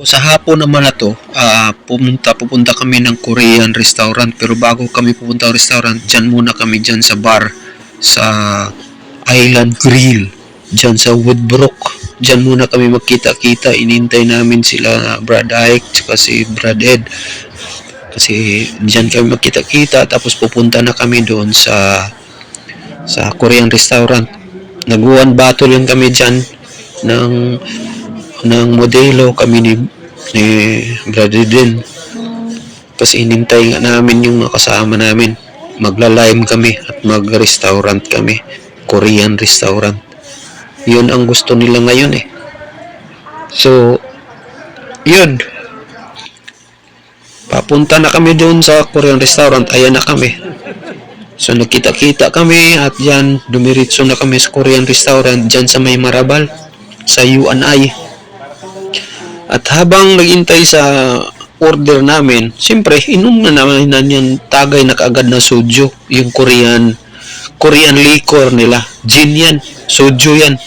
Sa hapon naman na to, pupunta kami ng Korean restaurant. Pero bago kami pupunta ng restaurant, dyan muna kami dyan sa bar sa Island Grill, dyan sa Woodbrook. Dyan muna kami magkita-kita. Inintay namin sila Brad Ike tsaka si Brad Ed. Kasi dyan kami magkita-kita, tapos pupunta na kami doon sa Korean restaurant. Nag-one battle lang kami dyan ng modelo kami ni Brother din, kasi inintay nga namin yung kasama namin. Magla-lime kami at mag-restaurant kami, Korean restaurant. Yun ang gusto nila ngayon eh. So yun, papunta na kami doon sa Korean restaurant. Ayan na kami. So nagkita-kita kami at yan, dumiritso na kami sa Korean restaurant dyan sa May Marabal, sa UNI. At habang naghintay sa order namin, siyempre inom na naman yan tagay na kaagad na soju, yung Korean liquor nila, gin yan, soju yan.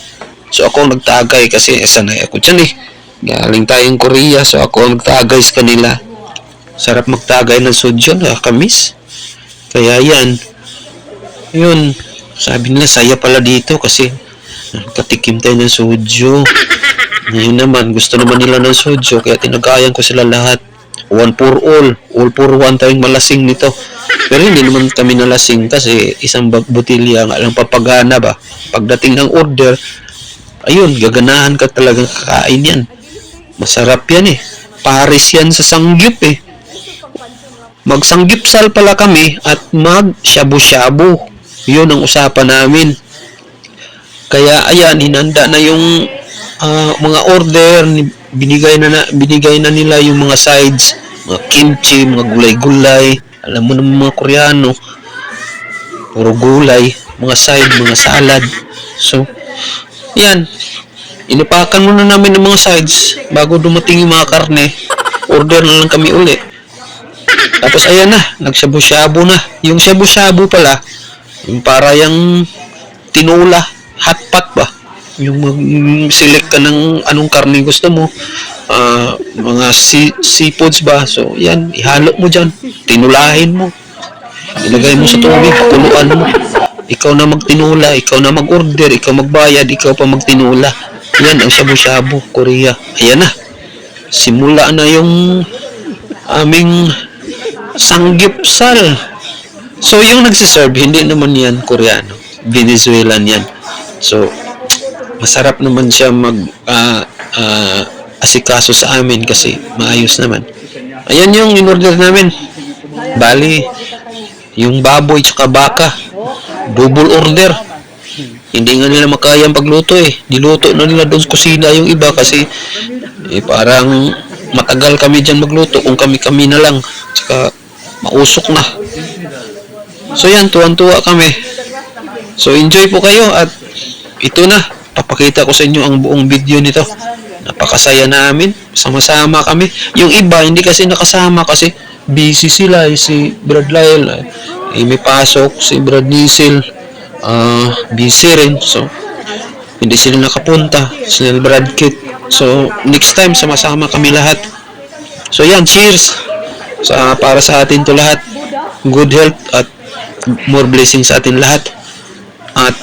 So ako nagtagay kasi sanay ako dyan eh, galing tayong Korea. So ako nagtagay sa kanila. Sarap magtagay ng soju, nakakamis. Kaya yan, yun, sabi nila saya pala dito kasi katikim tayo ng soju. Ngayon naman, gusto naman nila ng soju, kaya tinagayan ko sila lahat. One for all for one tayong malasing nito. Pero hindi naman kami nalasing kasi isang botilya nga lang papagana ba. Pagdating ng order, ayun, gaganahan ka talagang kakain yan. Masarap yan eh. Paris yan sa sangyup eh. Magsanggipsal pala kami at mag-shabu-shabu. Yun ang usapan namin. Kaya ayan, hinanda na yung mga order, binigay na nila yung mga sides, mga kimchi, mga gulay-gulay. Alam mo naman mga Koreano, puro gulay, mga side, mga salad. So, yan. Inipakan muna namin ng mga sides bago dumating yung mga karne. Order na lang kami uli. Tapos ayan na, nagsabu-shabu na. Yung shabu-shabu pala, yung para yung tinula, hot pot ba? Yung mag-select ka ng anong karne gusto mo, mga seafoods ba. So yan, ihalo mo dyan, tinulahin mo, ilagay mo sa tubig, kuluan mo. Ikaw na magtinula, ikaw na mag-order, ikaw magbayad, ikaw pa magtinula. Yan ang shabu-shabu Korea. Ayan na, simula na yung aming sanggipsal. So yung nagsiserve, hindi naman yan Koreano, Venezuelan yan. So masarap naman siya asikaso sa amin kasi maayos naman. Ayan yung in-order namin. Bali, yung baboy tsaka baka, double order. Hindi nga nila makayang pagluto eh. Diluto na nila doon sa kusina yung iba kasi parang matagal kami dyan magluto kung kami na lang. Tsaka mausok na. So yan, tuwan-tuwa kami. So enjoy po kayo at ito na. Papakita ko sa inyo ang buong video nito. Napakasaya namin. Sama-sama kami. Yung iba, hindi kasi nakasama kasi busy sila. Si Brad Lyle, may pasok. Si Brad Nisil, busy rin. So, hindi sila nakapunta. Si Brad Kit. So, next time, sama-sama kami lahat. So, yan. Cheers! Para sa atin to lahat. Good health at more blessings sa atin lahat. At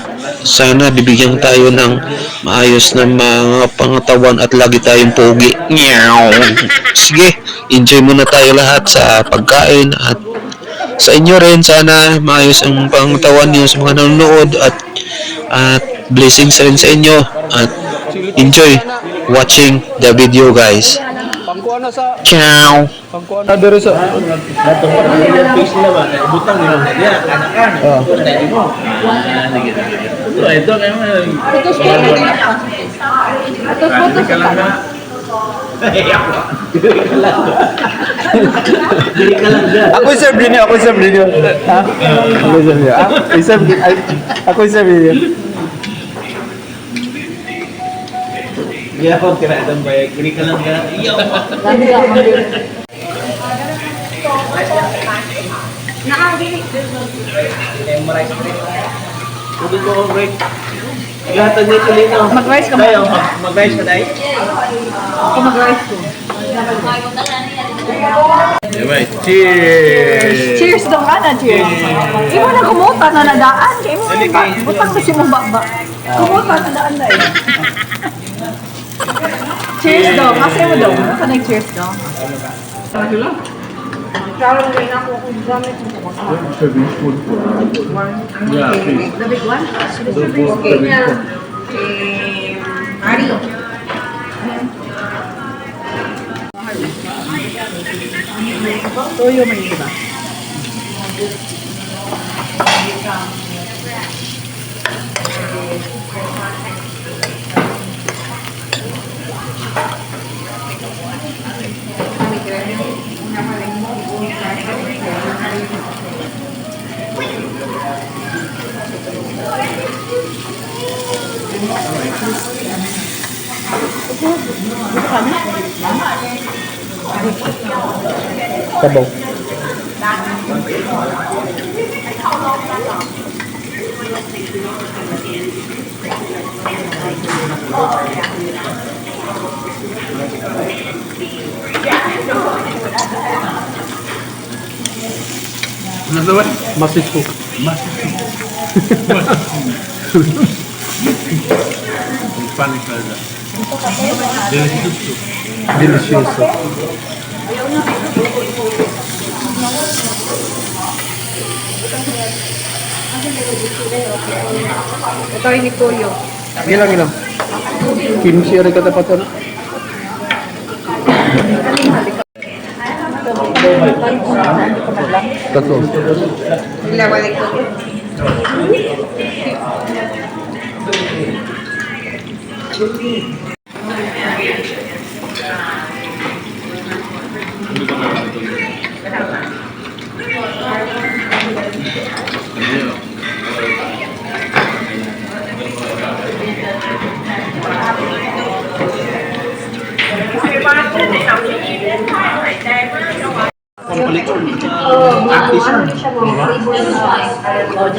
sana bibigyan tayo ng maayos na mga pangatawan at lagi tayong pogi. Sige, enjoy muna tayo lahat sa pagkain at sa inyo rin. Sana maayos ang pangatawan niyo sa mga nanonood at blessings rin sa inyo at enjoy watching the video guys. Pangkuana sa Ciao. pangkuana diri sa face nila ba? Butang nila. Yeah, anak-anak. Ito kayo Ako serve din ako serve din. Ha? Ako serve din. Yeah, kung kira-adang bayag. Gini ka lang ka. Iyo! Nah, gini. Tubig ko ang break. Ihatag nito dito. Mag-rice ka ba? Tayo, mag-rice ka tayo. Ako mag-rice ko. Anyway, cheers! Cheers daw nga na, cheers. Imo na kumuta na nadaan. Imo Dali, na kay- butang kasi mo baba. Kumuta na nadaan na eh. Cheers daw. Kasi mo daw. Ano ka nag-cheers daw? Karon rin ako kung gamit mo ko. Yeah, please. The big one? Okay. Ari. Toyo man yun, diba? Sabaw. Ano naman? Masis po. Spanish na rin. Delicious. Delicioso. Ito yung Toyo. Ilang ilang. Kimchi rin katapat na. Tatlo. Ilawalik ko.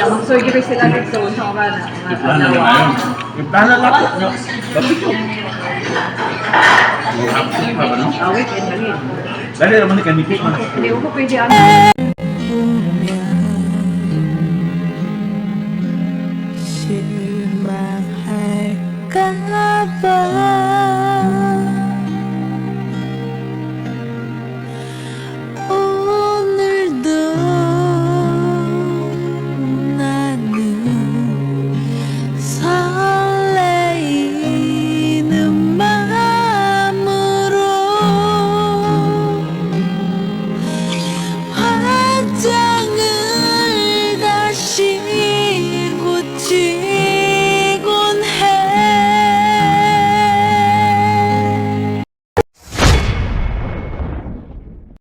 Mag-surgery sila dito sa Orana. Plano na ngayon. Yung plano lang. Bakit yun? Awit, Awit, and lagin. Dali naman ni kanipis man. Hindi ko pwede ano.